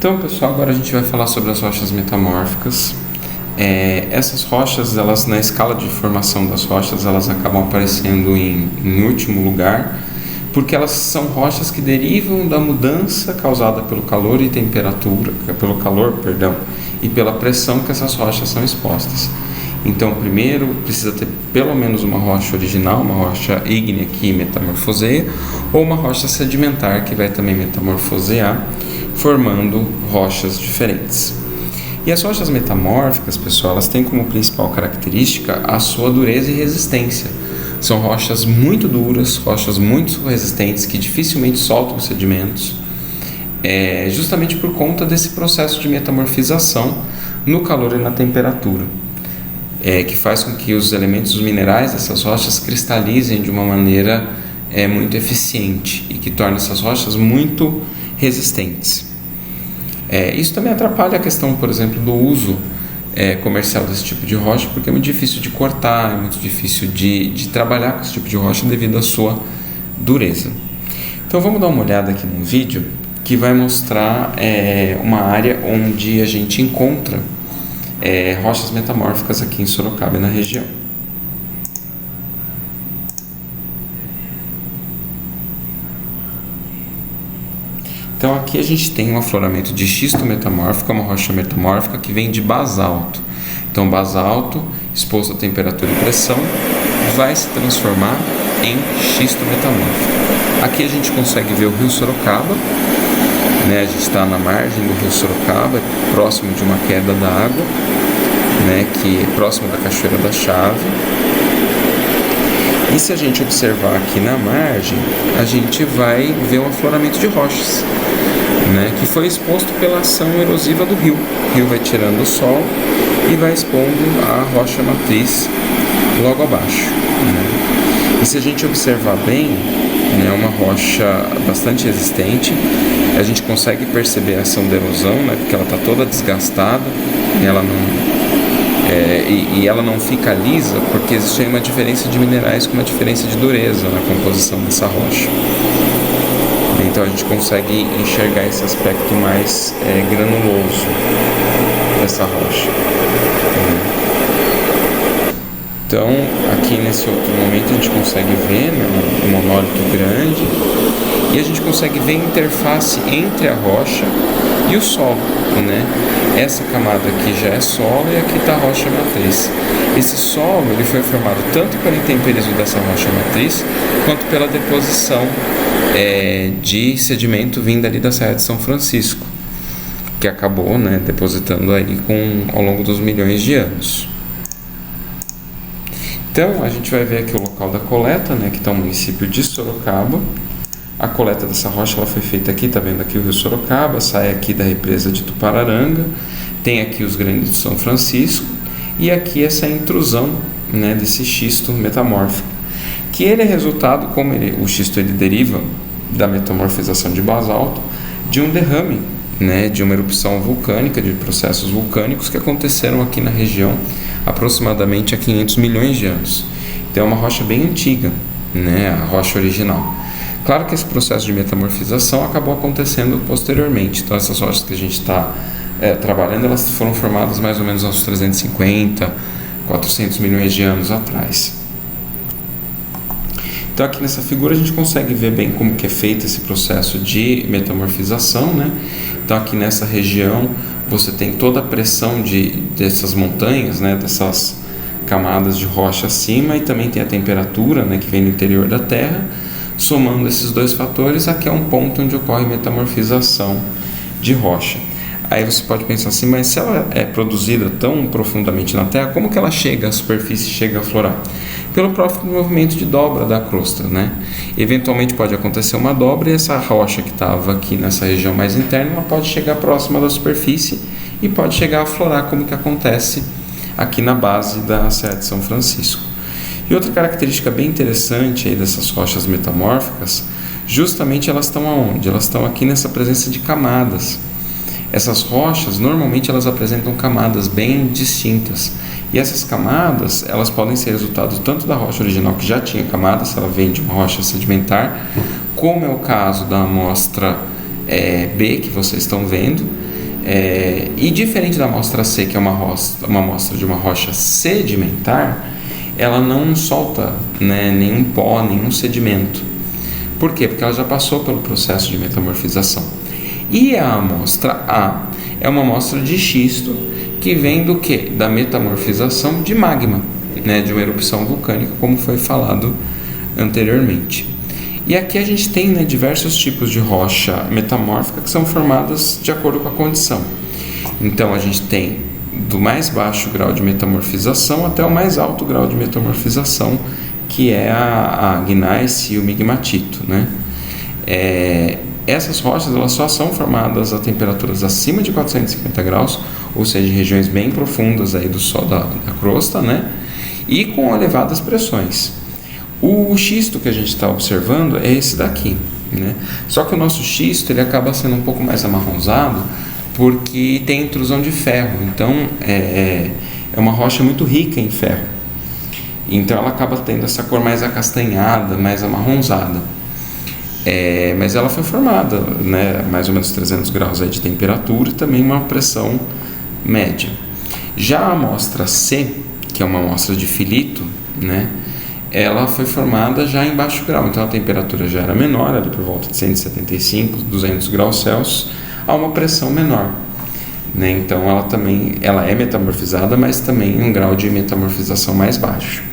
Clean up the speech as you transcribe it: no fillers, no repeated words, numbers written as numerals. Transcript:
Então, pessoal, agora a gente vai falar sobre as rochas metamórficas. Essas rochas, elas na escala de formação das rochas, elas acabam aparecendo em último lugar, porque elas são rochas que derivam da mudança causada pelo calor e pela pressão que essas rochas são expostas. Então, primeiro precisa ter pelo menos uma rocha original, uma rocha ígnea que metamorfoseia, ou uma rocha sedimentar que vai também metamorfosear, formando rochas diferentes. E as rochas metamórficas, pessoal, elas têm como principal característica a sua dureza e resistência. São rochas muito duras, rochas muito resistentes, que dificilmente soltam sedimentos, justamente por conta desse processo de metamorfização no calor e na temperatura, que faz com que os elementos minerais dessas rochas cristalizem de uma maneira muito eficiente e que torna essas rochas muito resistentes. Isso também atrapalha a questão, por exemplo, do uso comercial desse tipo de rocha, porque é muito difícil de cortar, é muito difícil de trabalhar com esse tipo de rocha devido à sua dureza. Então vamos dar uma olhada aqui num vídeo que vai mostrar uma área onde a gente encontra rochas metamórficas aqui em Sorocaba e na região. Então aqui a gente tem um afloramento de xisto metamórfico, uma rocha metamórfica que vem de basalto. Então basalto, exposto a temperatura e pressão, vai se transformar em xisto metamórfico. Aqui a gente consegue ver o rio Sorocaba, a gente está na margem do rio Sorocaba, próximo de uma queda da água, que é próximo da Cachoeira da Chave. E se a gente observar aqui na margem, a gente vai ver um afloramento de rochas, que foi exposto pela ação erosiva do rio. O rio vai tirando o solo e vai expondo a rocha matriz logo abaixo. E se a gente observar bem, é uma rocha bastante resistente. A gente consegue perceber a ação da erosão, porque ela está toda desgastada, ela não fica lisa, porque existe uma diferença de minerais com uma diferença de dureza na composição dessa rocha. Então a gente consegue enxergar esse aspecto mais granuloso dessa rocha. Então aqui nesse outro momento a gente consegue ver um monólito grande e a gente consegue ver a interface entre a rocha e o solo, Essa camada aqui já é solo e aqui está a rocha matriz. Esse solo ele foi formado tanto pelo intemperismo dessa rocha matriz quanto pela deposição de sedimento vindo ali da Serra de São Francisco, que acabou depositando aí ao longo dos milhões de anos. Então a gente vai ver aqui o local da coleta, que está o município de Sorocaba. A coleta dessa rocha ela foi feita aqui, está vendo aqui o rio Sorocaba, sai aqui da represa de Tupararanga, tem aqui os granitos de São Francisco e aqui essa intrusão desse xisto metamórfico, que ele é resultado, o xisto ele deriva da metamorfização de basalto, de um derrame, de uma erupção vulcânica, de processos vulcânicos que aconteceram aqui na região aproximadamente há 500 milhões de anos. Então é uma rocha bem antiga, a rocha original. Claro que esse processo de metamorfização acabou acontecendo posteriormente. Então essas rochas que a gente está trabalhando, elas foram formadas mais ou menos aos 350, 400 milhões de anos atrás. Então aqui nessa figura a gente consegue ver bem como que é feito esse processo de metamorfização, Então aqui nessa região você tem toda a pressão dessas montanhas, dessas camadas de rocha acima, e também tem a temperatura, que vem do interior da Terra. Somando esses dois fatores, aqui é um ponto onde ocorre metamorfização de rocha. Aí você pode pensar assim, mas se ela é produzida tão profundamente na Terra, como que ela chega à superfície, chega a aflorar? Pelo próprio movimento de dobra da crosta, Eventualmente pode acontecer uma dobra e essa rocha que estava aqui nessa região mais interna, ela pode chegar próxima da superfície e pode chegar a aflorar, como que acontece aqui na base da Serra de São Francisco. E outra característica bem interessante aí dessas rochas metamórficas, justamente elas estão aonde? Elas estão aqui nessa presença de camadas. Essas rochas, normalmente elas apresentam camadas bem distintas. E essas camadas, elas podem ser resultado tanto da rocha original, que já tinha camadas, ela vem de uma rocha sedimentar, como é o caso da amostra B, que vocês estão vendo, E diferente da amostra C, que é uma amostra de uma rocha sedimentar, ela não solta, né, nenhum pó, nenhum sedimento. Por quê? Porque ela já passou pelo processo de metamorfização. E a amostra A é uma amostra de xisto que vem do quê? Da metamorfização de magma, né, de uma erupção vulcânica, como foi falado anteriormente. E aqui a gente tem, né, diversos tipos de rocha metamórfica que são formadas de acordo com a condição. Então a gente tem do mais baixo grau de metamorfização até o mais alto grau de metamorfização, que é a gneiss e o migmatito, né? Essas rochas elas só são formadas a temperaturas acima de 450 graus, ou seja, em regiões bem profundas aí do solo da crosta, né? E com elevadas pressões. O xisto que a gente está observando é esse daqui, né? Só que o nosso xisto ele acaba sendo um pouco mais amarronzado porque tem intrusão de ferro. Então é uma rocha muito rica em ferro. Então ela acaba tendo essa cor mais acastanhada, mais amarronzada. Mas ela foi formada, né, mais ou menos 300 graus aí de temperatura e também uma pressão média. Já a amostra C, que é uma amostra de filito, né, ela foi formada já em baixo grau, então a temperatura já era menor, ali por volta de 175, 200 graus Celsius, a uma pressão menor, né? Então ela é metamorfizada, mas também em um grau de metamorfização mais baixo.